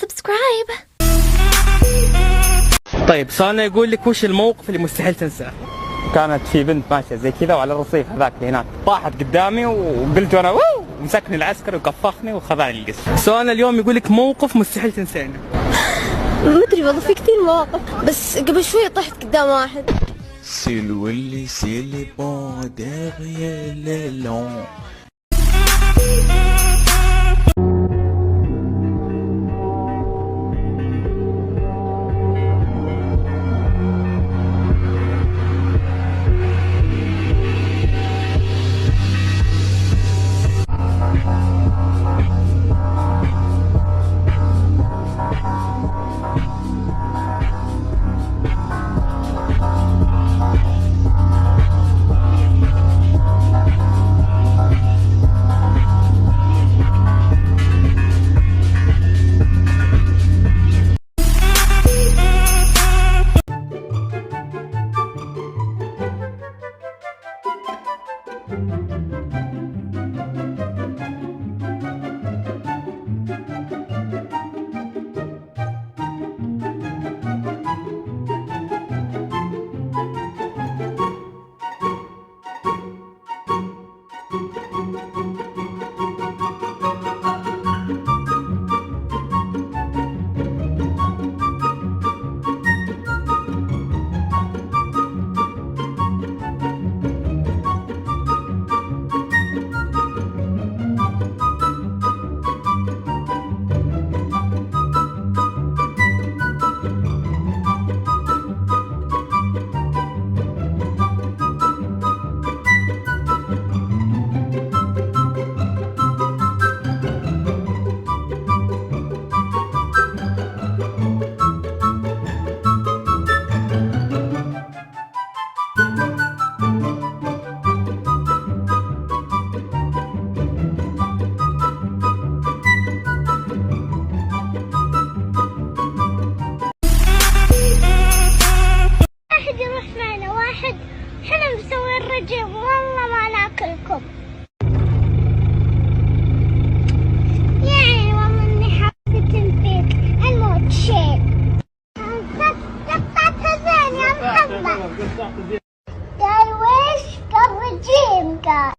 سبسكرايب. طيب سؤالنا يقول لك وش الموقف اللي مستحيل تنساه؟ كانت في بنت ماشيه زي كذا وعلى الرصيف هذاك اللي هناك طاحت قدامي وقلت انا ووو، مسكني العسكري وقفخني وخذاني القسم. سؤالنا اليوم يقول لك موقف مستحيل تنسينه. ما ادري والله، في كثير مواقف، بس قبل شوي طحت قدام واحد. C'est le bon derrière les longs. حنا مسوي الرجيم والله ما ناكلكم. يعني والله اني حاسة فيك الموت شيء. قطعتها زين يا محمد. قال ويش؟ قال رجيم قال.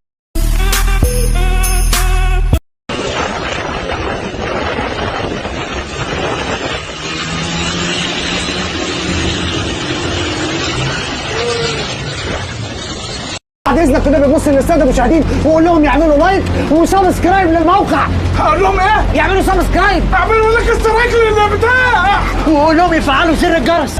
بعد اذنك كده ببص للساده المشاهدين وقول لهم يعملوا لايك وسبسكرايب للموقع. هقول لهم ايه؟ يعملوا سبسكرايب. اعملوا لك اشتراك للبتاع وقول لهم يفعلوا زر الجرس.